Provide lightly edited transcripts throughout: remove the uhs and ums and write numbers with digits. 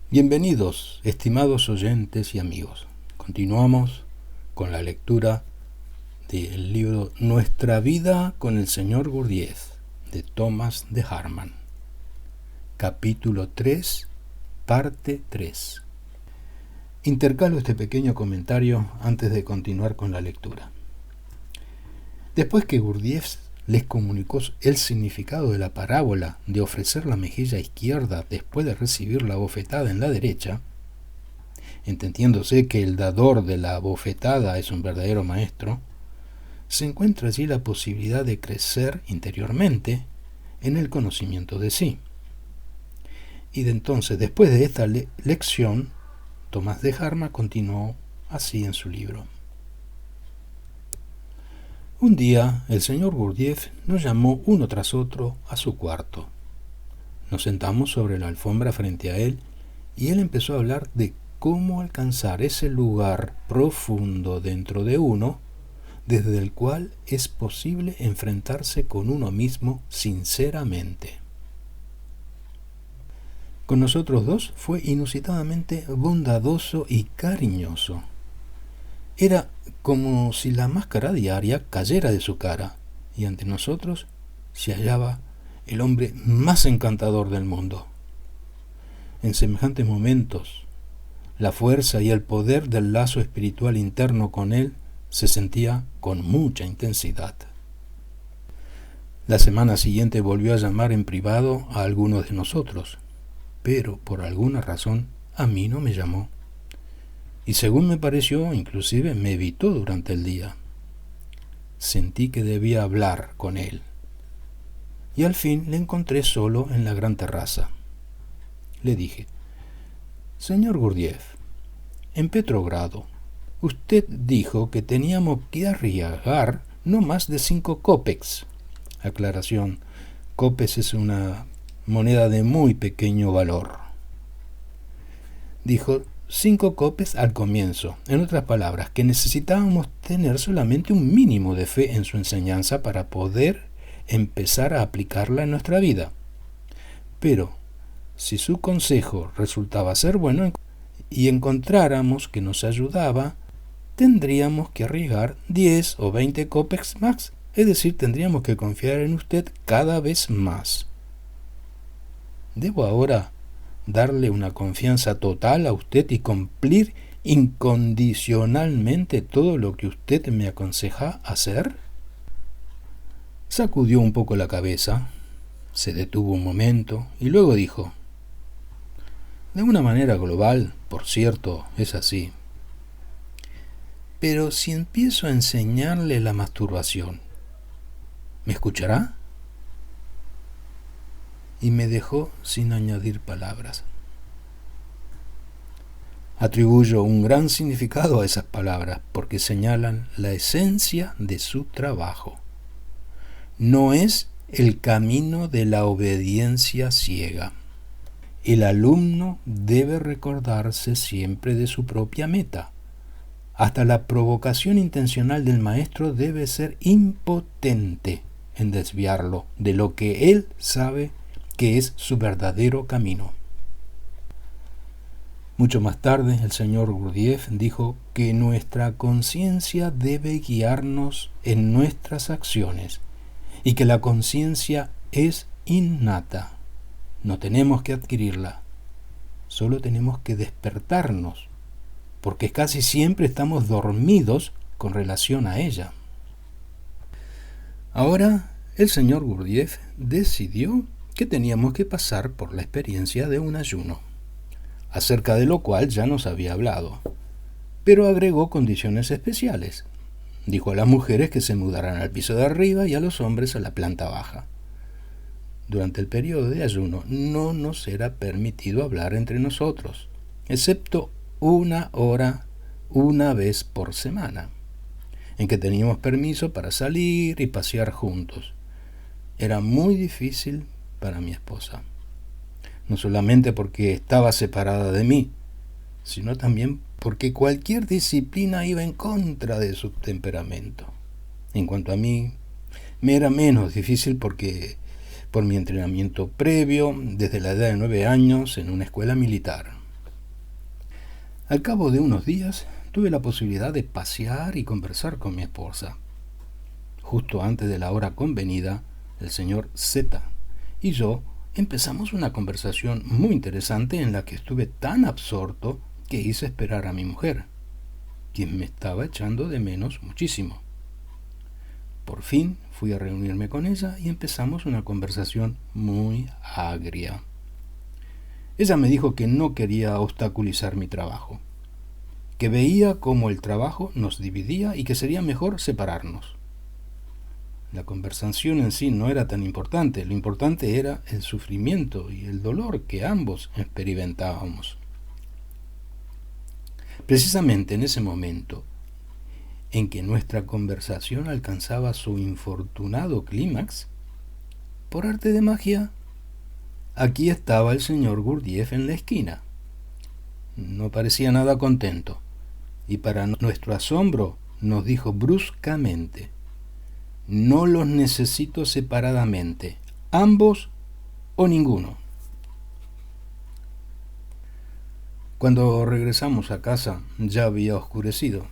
Bienvenidos, estimados oyentes y amigos. Continuamos con la lectura del libro Nuestra vida con el Señor Gurdjieff, de Thomas de Harman. Capítulo 3, parte 3. Intercalo este pequeño comentario antes de continuar con la lectura. Después que Gurdjieff les comunicó el significado de la parábola de ofrecer la mejilla izquierda después de recibir la bofetada en la derecha, entendiéndose que el dador de la bofetada es un verdadero maestro, se encuentra allí la posibilidad de crecer interiormente en el conocimiento de sí. Y de entonces, después de esta lección, Thomas de Harman continuó así en su libro. Un día, el señor Gurdjieff nos llamó uno tras otro a su cuarto. Nos sentamos sobre la alfombra frente a él y él empezó a hablar de cómo alcanzar ese lugar profundo dentro de uno, desde el cual es posible enfrentarse con uno mismo sinceramente. Con nosotros dos fue inusitadamente bondadoso y cariñoso. Era como si la máscara diaria cayera de su cara y ante nosotros se hallaba el hombre más encantador del mundo. En semejantes momentos, la fuerza y el poder del lazo espiritual interno con él se sentía con mucha intensidad. La semana siguiente volvió a llamar en privado a algunos de nosotros, pero por alguna razón a mí no me llamó. Y según me pareció, inclusive me evitó durante el día. Sentí que debía hablar con él. Y al fin le encontré solo en la gran terraza. Le dije: Señor Gurdjieff, en Petrogrado, usted dijo que teníamos que arriesgar no más de 5 kopecks. Aclaración: kopecks es una moneda de muy pequeño valor. Dijo 5 kopecks al comienzo. En otras palabras, que necesitábamos tener solamente un mínimo de fe en su enseñanza para poder empezar a aplicarla en nuestra vida. Pero, si su consejo resultaba ser bueno y encontráramos que nos ayudaba, tendríamos que arriesgar 10 o 20 kopecks más. Es decir, tendríamos que confiar en usted cada vez más. ¿Debo ahora darle una confianza total a usted y cumplir incondicionalmente todo lo que usted me aconseja hacer? Sacudió un poco la cabeza, se detuvo un momento y luego dijo: de una manera global, por cierto, es así. Pero si empiezo a enseñarle la masturbación, ¿me escuchará? Y me dejó sin añadir palabras. Atribuyo un gran significado a esas palabras porque señalan la esencia de su trabajo. No es el camino de la obediencia ciega. El alumno debe recordarse siempre de su propia meta. Hasta la provocación intencional del maestro debe ser impotente en desviarlo de lo que él sabe que es su verdadero camino. Mucho más tarde, el señor Gurdjieff dijo que nuestra conciencia debe guiarnos en nuestras acciones y que la conciencia es innata. No tenemos que adquirirla, solo tenemos que despertarnos, porque casi siempre estamos dormidos con relación a ella. Ahora, el señor Gurdjieff decidió que teníamos que pasar por la experiencia de un ayuno, acerca de lo cual ya nos había hablado, pero agregó condiciones especiales. Dijo a las mujeres que se mudaran al piso de arriba y a los hombres a la planta baja. Durante el periodo de ayuno no nos era permitido hablar entre nosotros, excepto 1 hora una vez por semana, en que teníamos permiso para salir y pasear juntos. Era muy difícil para mi esposa, no solamente porque estaba separada de mí, sino también porque cualquier disciplina iba en contra de su temperamento. En cuanto a mí, me era menos difícil porque por mi entrenamiento previo desde la edad de 9 años en una escuela militar. Al cabo de unos días tuve la posibilidad de pasear y conversar con mi esposa. Justo antes de la hora convenida, el señor Z y yo empezamos una conversación muy interesante en la que estuve tan absorto que hice esperar a mi mujer, quien me estaba echando de menos muchísimo. Por fin fui a reunirme con ella y empezamos una conversación muy agria. Ella me dijo que no quería obstaculizar mi trabajo, que veía cómo el trabajo nos dividía y que sería mejor separarnos. La conversación en sí no era tan importante, lo importante era el sufrimiento y el dolor que ambos experimentábamos. Precisamente en ese momento en que nuestra conversación alcanzaba su infortunado clímax, por arte de magia, aquí estaba el señor Gurdjieff en la esquina. No parecía nada contento, y para nuestro asombro nos dijo bruscamente: no los necesito separadamente, ambos o ninguno. Cuando regresamos a casa ya había oscurecido.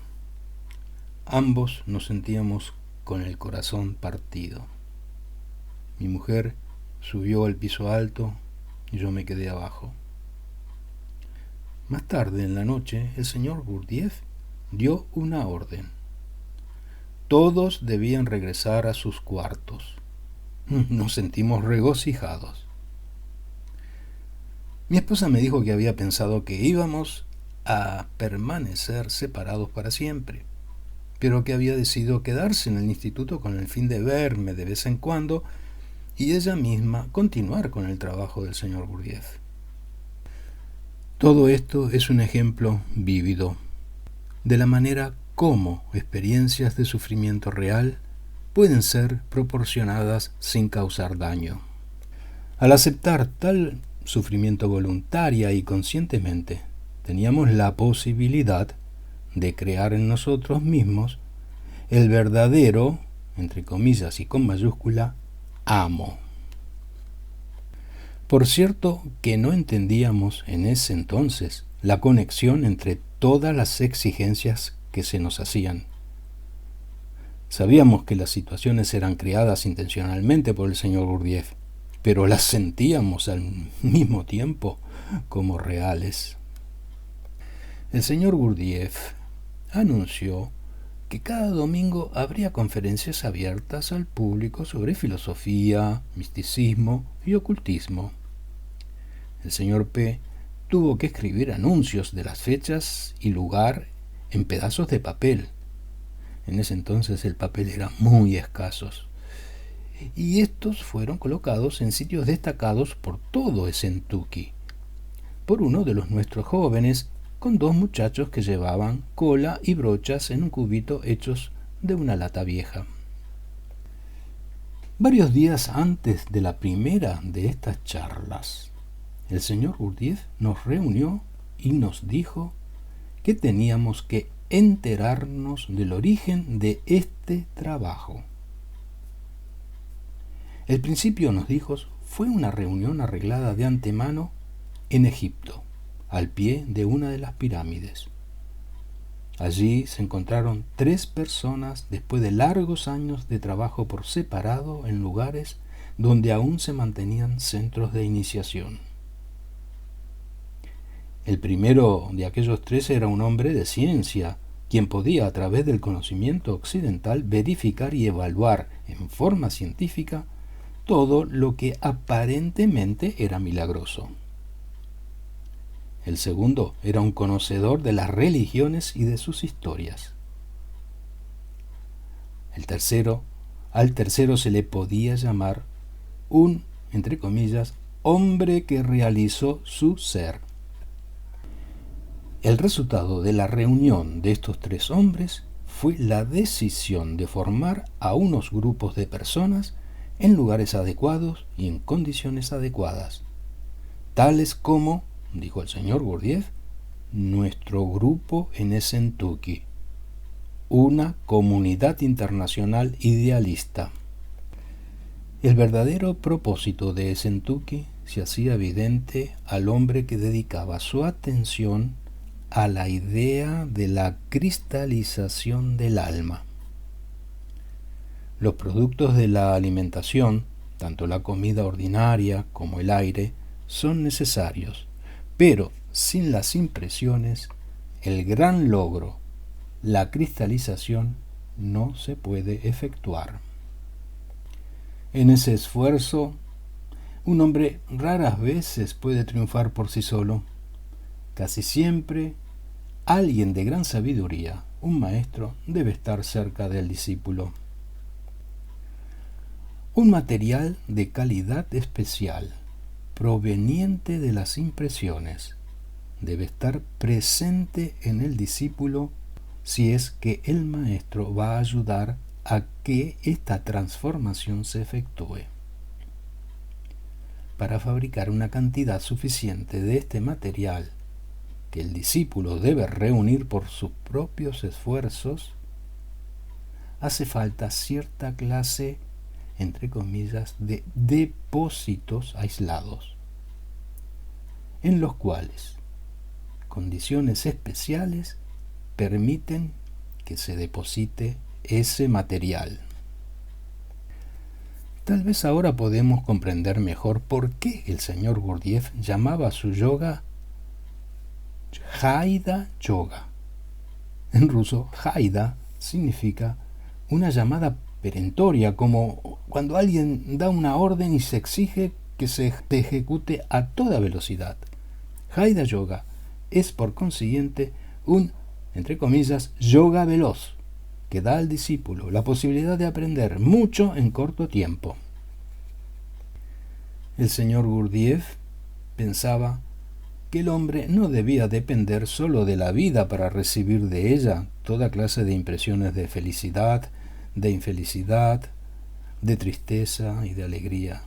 Ambos nos sentíamos con el corazón partido. Mi mujer subió al piso alto y yo me quedé abajo. Más tarde en la noche, el señor Gurdjieff dio una orden. Todos debían regresar a sus cuartos. Nos sentimos regocijados. Mi esposa me dijo que había pensado que íbamos a permanecer separados para siempre, pero que había decidido quedarse en el instituto con el fin de verme de vez en cuando y ella misma continuar con el trabajo del señor Gurdjieff. Todo esto es un ejemplo vívido de la manera como experiencias de sufrimiento real pueden ser proporcionadas sin causar daño. Al aceptar tal sufrimiento voluntaria y conscientemente, teníamos la posibilidad de crear en nosotros mismos el verdadero, entre comillas y con mayúscula, amo. Por cierto que no entendíamos en ese entonces la conexión entre todas las exigencias que se nos hacían. Sabíamos que las situaciones eran creadas intencionalmente por el señor Gurdjieff, pero las sentíamos al mismo tiempo como reales. El señor Gurdjieff anunció que cada domingo habría conferencias abiertas al público sobre filosofía, misticismo y ocultismo. El señor P. tuvo que escribir anuncios de las fechas y lugar en pedazos de papel. En ese entonces el papel era muy escasos, y estos fueron colocados en sitios destacados por todo Esentuki, por uno de los nuestros jóvenes, con dos muchachos que llevaban cola y brochas en un cubito hechos de una lata vieja. Varios días antes de la primera de estas charlas, el señor Gurdjieff nos reunió y nos dijo que teníamos que enterarnos del origen de este trabajo. El principio, nos dijo, fue una reunión arreglada de antemano en Egipto, al pie de una de las pirámides. Allí se encontraron 3 personas después de largos años de trabajo por separado en lugares donde aún se mantenían centros de iniciación. El primero de aquellos 3 era un hombre de ciencia, quien podía a través del conocimiento occidental verificar y evaluar en forma científica todo lo que aparentemente era milagroso. El segundo era un conocedor de las religiones y de sus historias. Al tercero se le podía llamar un, entre comillas, hombre que realizó su ser. El resultado de la reunión de estos 3 hombres fue la decisión de formar a unos grupos de personas en lugares adecuados y en condiciones adecuadas, tales como, dijo el señor Gurdjieff, nuestro grupo en Esentuki, una comunidad internacional idealista. El verdadero propósito de Esentuki se hacía evidente al hombre que dedicaba su atención a la idea de la cristalización del alma. Los productos de la alimentación, tanto la comida ordinaria como el aire, son necesarios, pero sin las impresiones, el gran logro, la cristalización, no se puede efectuar. En ese esfuerzo, un hombre raras veces puede triunfar por sí solo. Casi siempre, alguien de gran sabiduría, un maestro, debe estar cerca del discípulo. Un material de calidad especial, proveniente de las impresiones, debe estar presente en el discípulo si es que el maestro va a ayudar a que esta transformación se efectúe. Para fabricar una cantidad suficiente de este material que el discípulo debe reunir por sus propios esfuerzos, hace falta cierta clase, entre comillas, de depósitos aislados, en los cuales condiciones especiales permiten que se deposite ese material. Tal vez ahora podemos comprender mejor por qué el señor Gurdjieff llamaba a su yoga Haida Yoga. En ruso, Haida significa una llamada perentoria, como cuando alguien da una orden y se exige que se ejecute a toda velocidad. Haida Yoga es por consiguiente un, entre comillas, yoga veloz, que da al discípulo la posibilidad de aprender mucho en corto tiempo. El señor Gurdjieff pensaba que el hombre no debía depender solo de la vida para recibir de ella toda clase de impresiones de felicidad, de infelicidad, de tristeza y de alegría.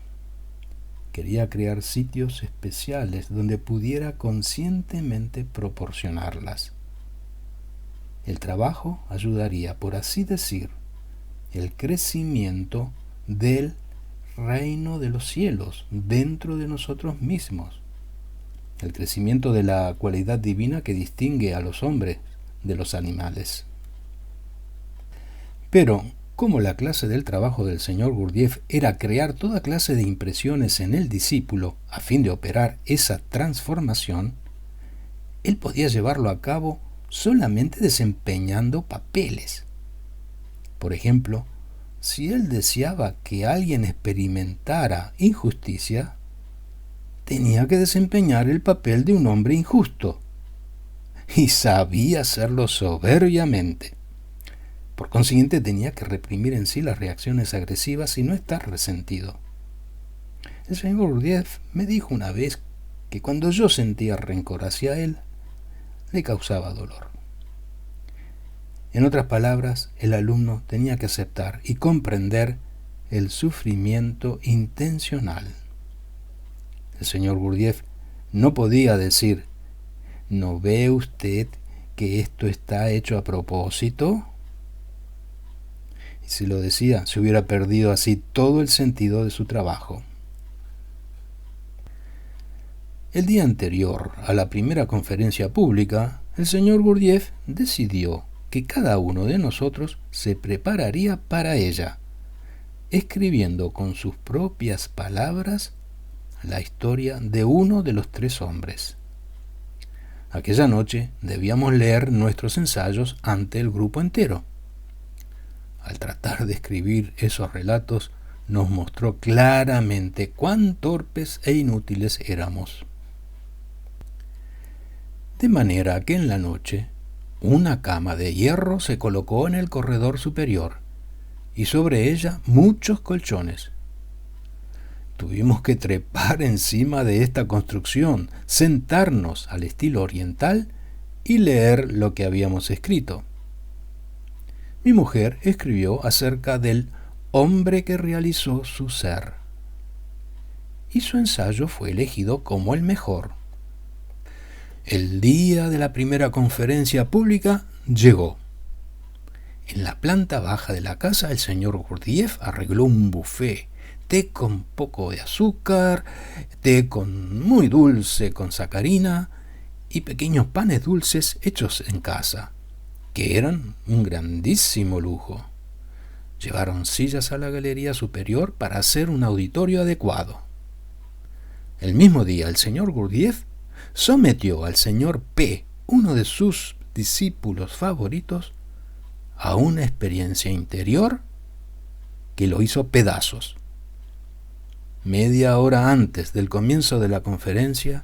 Quería crear sitios especiales donde pudiera conscientemente proporcionarlas. El trabajo ayudaría, por así decir, el crecimiento del reino de los cielos dentro de nosotros mismos, el crecimiento de la cualidad divina que distingue a los hombres de los animales. Pero, como la clase del trabajo del señor Gurdjieff era crear toda clase de impresiones en el discípulo a fin de operar esa transformación, él podía llevarlo a cabo solamente desempeñando papeles. Por ejemplo, si él deseaba que alguien experimentara injusticia, tenía que desempeñar el papel de un hombre injusto, y sabía hacerlo soberbiamente. Por consiguiente, tenía que reprimir en sí las reacciones agresivas y no estar resentido. El señor Gurdjieff me dijo una vez que cuando yo sentía rencor hacia él, le causaba dolor. En otras palabras, el alumno tenía que aceptar y comprender el sufrimiento intencional. El señor Gurdjieff no podía decir: ¿no ve usted que esto está hecho a propósito? Y si lo decía, se hubiera perdido así todo el sentido de su trabajo. El día anterior a la primera conferencia pública, el señor Gurdjieff decidió que cada uno de nosotros se prepararía para ella, escribiendo con sus propias palabras la historia de uno de los 3 hombres. Aquella noche debíamos leer nuestros ensayos ante el grupo entero. Al tratar de escribir esos relatos, nos mostró claramente cuán torpes e inútiles éramos. De manera que en la noche, una cama de hierro se colocó en el corredor superior, y sobre ella muchos colchones. Tuvimos que trepar encima de esta construcción, sentarnos al estilo oriental y leer lo que habíamos escrito. Mi mujer escribió acerca del hombre que realizó su ser, y su ensayo fue elegido como el mejor. El día de la primera conferencia pública llegó. En la planta baja de la casa, el señor Gurdjieff arregló un buffet, té con poco de azúcar, té con muy dulce con sacarina, y pequeños panes dulces hechos en casa, que eran un grandísimo lujo. Llevaron sillas a la galería superior para hacer un auditorio adecuado. El mismo día, el señor Gurdjieff sometió al señor P, uno de sus discípulos favoritos, a una experiencia interior que lo hizo pedazos. Media hora antes del comienzo de la conferencia,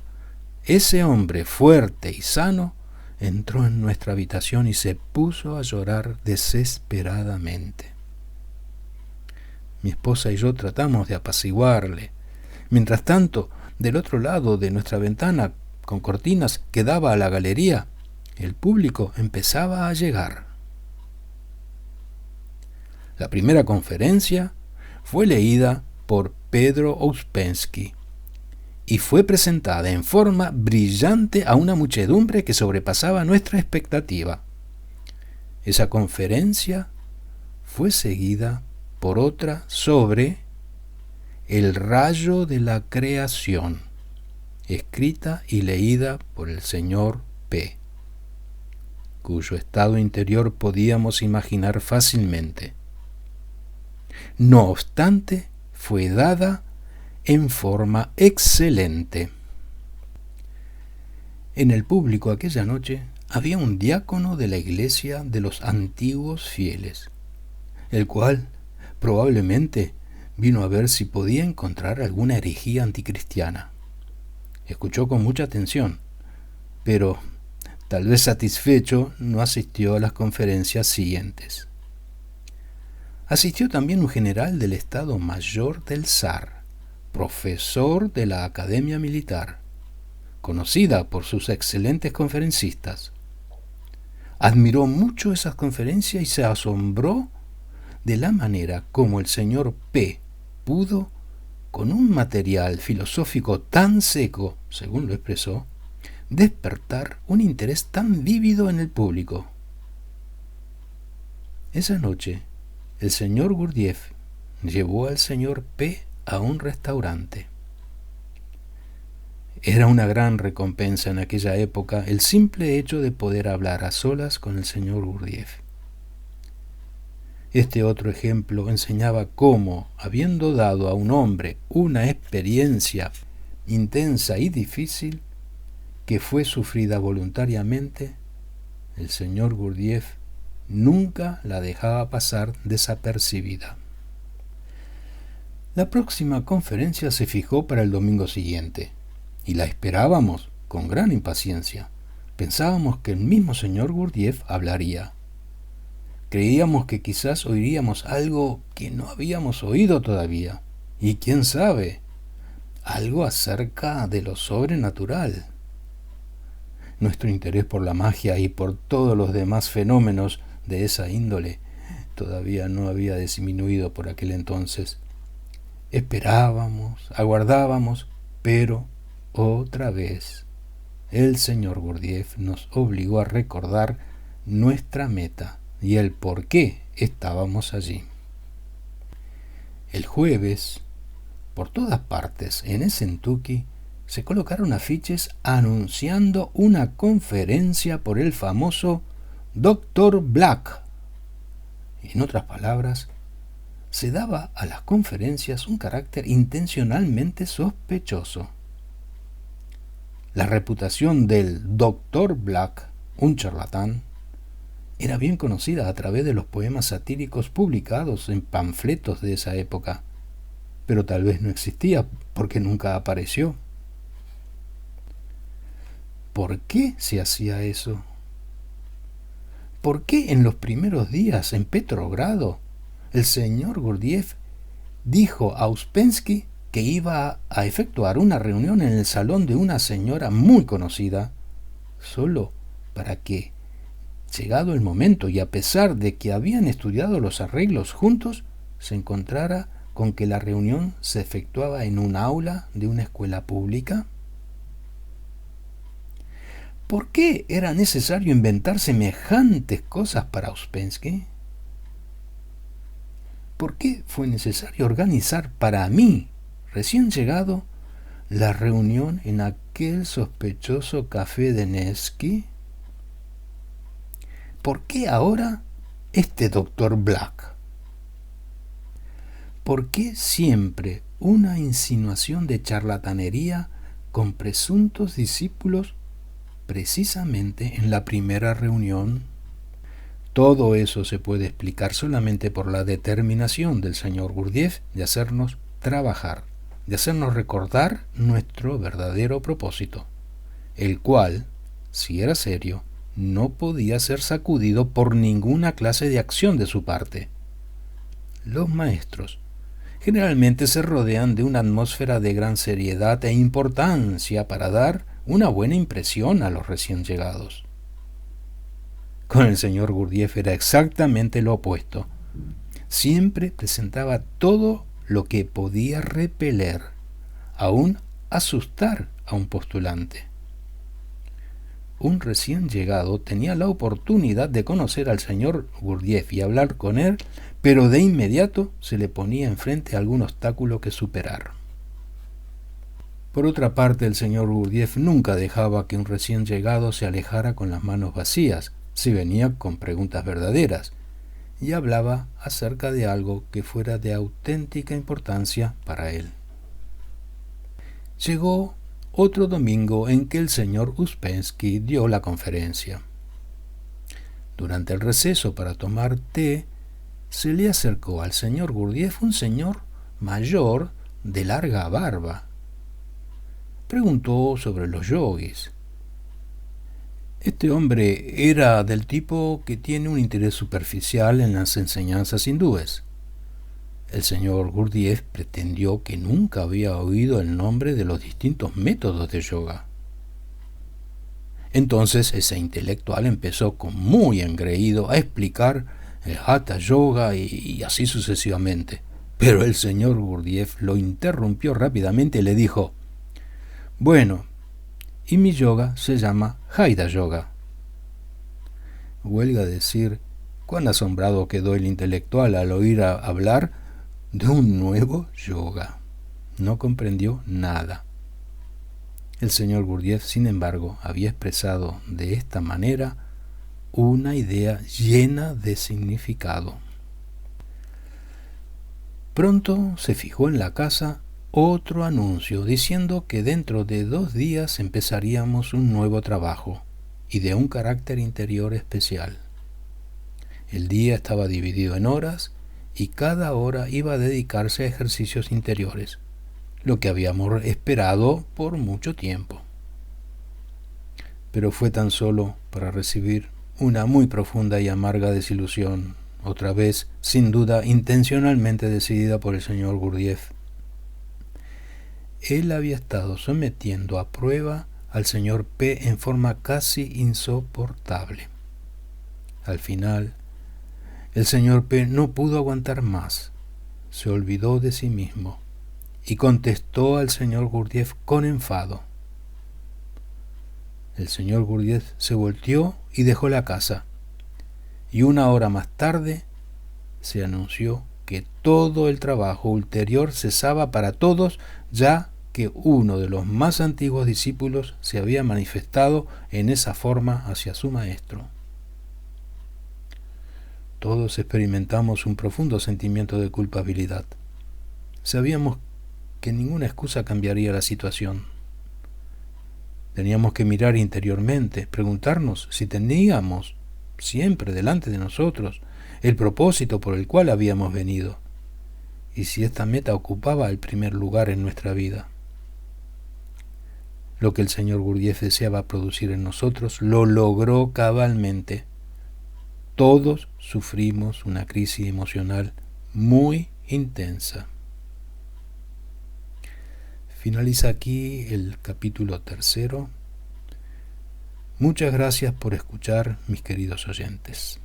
ese hombre fuerte y sano entró en nuestra habitación y se puso a llorar desesperadamente. Mi esposa y yo tratamos de apaciguarle. Mientras tanto, del otro lado de nuestra ventana, con cortinas que daba a la galería, el público empezaba a llegar. La primera conferencia fue leída por Pedro Ouspensky y fue presentada en forma brillante a una muchedumbre que sobrepasaba nuestra expectativa. Esa conferencia fue seguida por otra sobre el rayo de la creación, escrita y leída por el señor P, cuyo estado interior podíamos imaginar fácilmente. No obstante, fue dada en forma excelente. En el público aquella noche había un diácono de la iglesia de los antiguos fieles, el cual probablemente vino a ver si podía encontrar alguna herejía anticristiana. Escuchó con mucha atención, pero tal vez satisfecho no asistió a las conferencias siguientes. Asistió también un general del Estado Mayor del zar, profesor de la Academia Militar, conocida por sus excelentes conferencistas. Admiró mucho esas conferencias y se asombró de la manera como el señor P pudo, con un material filosófico tan seco, según lo expresó, despertar un interés tan vívido en el público. Esa noche, el señor Gurdjieff llevó al señor P a un restaurante. Era una gran recompensa en aquella época el simple hecho de poder hablar a solas con el señor Gurdjieff. Este otro ejemplo enseñaba cómo, habiendo dado a un hombre una experiencia intensa y difícil, que fue sufrida voluntariamente, el señor Gurdjieff nunca la dejaba pasar desapercibida. La próxima conferencia se fijó para el domingo siguiente, y la esperábamos con gran impaciencia. Pensábamos que el mismo señor Gurdjieff hablaría. Creíamos que quizás oiríamos algo que no habíamos oído todavía, y quién sabe, algo acerca de lo sobrenatural. Nuestro interés por la magia y por todos los demás fenómenos de esa índole todavía no había disminuido por aquel entonces. Esperábamos, aguardábamos, pero otra vez el señor Gurdjieff nos obligó a recordar nuestra meta y el por qué estábamos allí. El jueves, por todas partes en Essentuki, se colocaron afiches anunciando una conferencia por el famoso Dr. Black. En otras palabras, se daba a las conferencias un carácter intencionalmente sospechoso. La reputación del Dr. Black, un charlatán, era bien conocida a través de los poemas satíricos publicados en panfletos de esa época, pero tal vez no existía porque nunca apareció. ¿Por qué se hacía eso? ¿Por qué en los primeros días en Petrogrado el señor Gurdjieff dijo a Ouspensky que iba a efectuar una reunión en el salón de una señora muy conocida, solo para que, llegado el momento y a pesar de que habían estudiado los arreglos juntos, se encontrara con que la reunión se efectuaba en un aula de una escuela pública? ¿Por qué era necesario inventar semejantes cosas para Ouspensky? ¿Por qué fue necesario organizar para mí, recién llegado, la reunión en aquel sospechoso café de Nevsky? ¿Por qué ahora este doctor Black? ¿Por qué siempre una insinuación de charlatanería con presuntos discípulos precisamente en la primera reunión? Todo eso se puede explicar solamente por la determinación del señor Gurdjieff de hacernos trabajar, de hacernos recordar nuestro verdadero propósito, el cual, si era serio, no podía ser sacudido por ninguna clase de acción de su parte. Los maestros generalmente se rodean de una atmósfera de gran seriedad e importancia para dar una buena impresión a los recién llegados. Con el señor Gurdjieff era exactamente lo opuesto. Siempre presentaba todo lo que podía repeler, aún asustar a un postulante. Un recién llegado tenía la oportunidad de conocer al señor Gurdjieff y hablar con él, pero de inmediato se le ponía enfrente algún obstáculo que superar. Por otra parte, el señor Gurdjieff nunca dejaba que un recién llegado se alejara con las manos vacías, si venía con preguntas verdaderas, y hablaba acerca de algo que fuera de auténtica importancia para él. Llegó otro domingo en que el señor Uspensky dio la conferencia. Durante el receso para tomar té, se le acercó al señor Gurdjieff un señor mayor de larga barba. Preguntó sobre los yogis. Este hombre era del tipo que tiene un interés superficial en las enseñanzas hindúes. El señor Gurdjieff pretendió que nunca había oído el nombre de los distintos métodos de yoga. Entonces ese intelectual empezó con muy engreído a explicar el Hatha Yoga y así sucesivamente. Pero el señor Gurdjieff lo interrumpió rápidamente y le dijo: bueno, y mi yoga se llama Hatha Yoga. Huelga decir cuán asombrado quedó el intelectual al oír hablar de un nuevo yoga. No comprendió nada. El señor Gurdjieff, sin embargo, había expresado de esta manera una idea llena de significado. Pronto se fijó en la casa otro anuncio diciendo que dentro de 2 días empezaríamos un nuevo trabajo y de un carácter interior especial. El día estaba dividido en horas y cada hora iba a dedicarse a ejercicios interiores, lo que habíamos esperado por mucho tiempo. Pero fue tan solo para recibir una muy profunda y amarga desilusión, otra vez, sin duda, intencionalmente decidida por el señor Gurdjieff. Él había estado sometiendo a prueba al señor P en forma casi insoportable. Al final, el señor P no pudo aguantar más, se olvidó de sí mismo y contestó al señor Gurdjieff con enfado. El señor Gurdjieff se volteó y dejó la casa, y 1 hora más tarde se anunció que todo el trabajo ulterior cesaba para todos, ya que uno de los más antiguos discípulos se había manifestado en esa forma hacia su maestro. Todos experimentamos un profundo sentimiento de culpabilidad. Sabíamos que ninguna excusa cambiaría la situación. Teníamos que mirar interiormente, preguntarnos si teníamos siempre delante de nosotros el propósito por el cual habíamos venido, y si esta meta ocupaba el primer lugar en nuestra vida. Lo que el señor Gurdjieff deseaba producir en nosotros lo logró cabalmente. Todos sufrimos una crisis emocional muy intensa. Finaliza aquí el capítulo 3. Muchas gracias por escuchar, mis queridos oyentes.